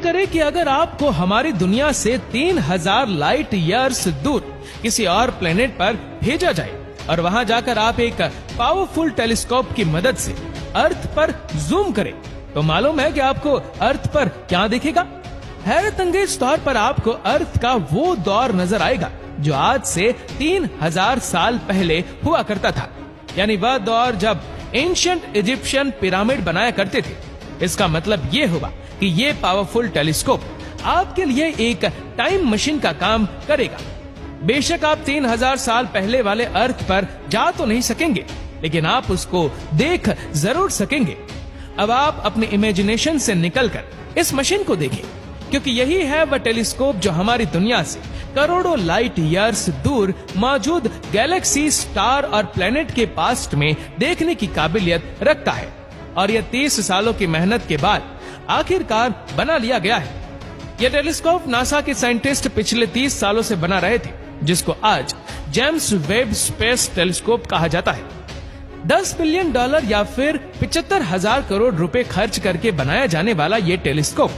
करें कि अगर आपको हमारी दुनिया से 3000 लाइट ईयर्स दूर किसी और प्लेनेट पर भेजा जाए और वहां जाकर आप एक पावरफुल टेलीस्कोप की मदद से अर्थ पर जूम करें, तो मालूम है कि आपको अर्थ पर क्या दिखेगा? हैरत अंगेज तौर पर आपको अर्थ का वो दौर नजर आएगा जो आज से 3000 साल पहले हुआ करता था, यानी वह दौर जब एंशिएंट इजिप्शियन पिरामिड बनाया करते थे। इसका मतलब ये हुआ कि ये पावरफुल टेलीस्कोप आपके लिए एक टाइम मशीन का काम करेगा। बेशक आप 3000 साल पहले वाले अर्थ पर जा तो नहीं सकेंगे, लेकिन आप उसको देख जरूर सकेंगे। अब आप अपने इमेजिनेशन से निकलकर इस मशीन को देखें, क्योंकि यही है वह टेलीस्कोप जो हमारी दुनिया से करोड़ों लाइट ईयर्स दूर मौजूद गैलेक्सी, स्टार और प्लेनेट के पास्ट में देखने की काबिलियत रखता है। और यह 30 सालों की मेहनत के बाद आखिरकार बना लिया गया है। यह टेलीस्कोप नासा के साइंटिस्ट पिछले 30 सालों से बना रहे थे, जिसको आज जेम्स वेब स्पेस टेलीस्कोप कहा जाता है। $10 बिलियन या फिर 75,000 करोड़ रुपए खर्च करके बनाया जाने वाला ये टेलीस्कोप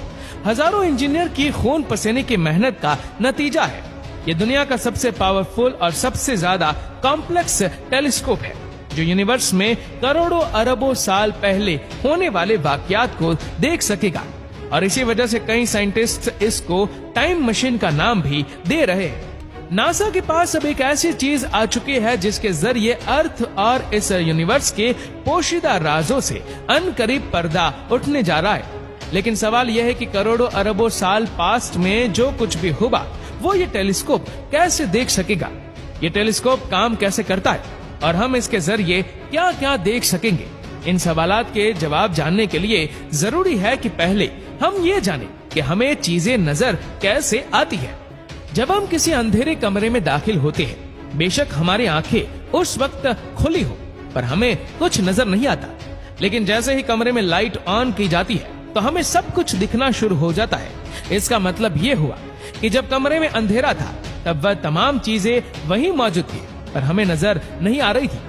हजारों इंजीनियर की खून पसीने की मेहनत का नतीजा है। ये दुनिया का सबसे पावरफुल और सबसे ज्यादा कॉम्प्लेक्स टेलीस्कोप है, जो यूनिवर्स में करोड़ों अरबों साल पहले होने वाले वाकयात को देख सकेगा। और इसी वजह से कई साइंटिस्ट इसको टाइम मशीन का नाम भी दे रहे हैं। नासा के पास अब एक ऐसी चीज आ चुकी है जिसके जरिए अर्थ और इस यूनिवर्स के पोशीदा राजों से अनकरीब पर्दा उठने जा रहा है। लेकिन सवाल यह है कि करोड़ों अरबों साल पास्ट में जो कुछ भी हुआ वो ये टेलीस्कोप कैसे देख सकेगा? ये टेलीस्कोप काम कैसे करता है और हम इसके जरिए क्या क्या देख सकेंगे? इन सवालात के जवाब जानने के लिए जरूरी है कि पहले हम ये जानें कि हमें चीजें नजर कैसे आती है। जब हम किसी अंधेरे कमरे में दाखिल होते हैं, बेशक हमारी आंखें उस वक्त खुली हो पर हमें कुछ नजर नहीं आता, लेकिन जैसे ही कमरे में लाइट ऑन की जाती है तो हमें सब कुछ दिखना शुरू हो जाता है। इसका मतलब ये हुआ कि जब कमरे में अंधेरा था तब वह तमाम चीजें वहीं मौजूद थी पर हमें नजर नहीं आ रही थी।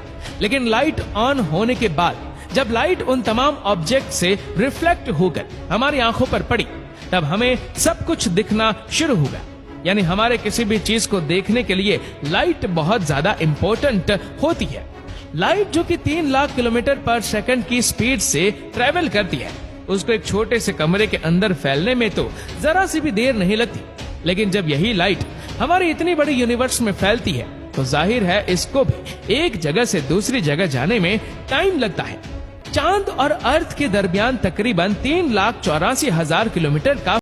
लेकिन लाइट ऑन होने के बाद जब लाइट उन तमाम ऑब्जेक्ट से रिफ्लेक्ट होकर हमारी आंखों पर पड़ी, तब हमें सब कुछ दिखना शुरू होगा। यानी हमारे किसी भी चीज को देखने के लिए लाइट बहुत ज्यादा इंपॉर्टेंट होती है। लाइट जो कि 3 लाख किलोमीटर पर सेकंड की स्पीड से ट्रेवल करती है, उसको एक छोटे से कमरे के अंदर फैलने में तो जरा सी भी देर नहीं लगती। लेकिन जब यही लाइट हमारी इतनी बड़ी यूनिवर्स में फैलती है तो जाहिर है इसको भी एक जगह से दूसरी जगह जाने में टाइम लगता है। चांद और अर्थ के दरमियान तकरीबन 3,84,000 किलोमीटर का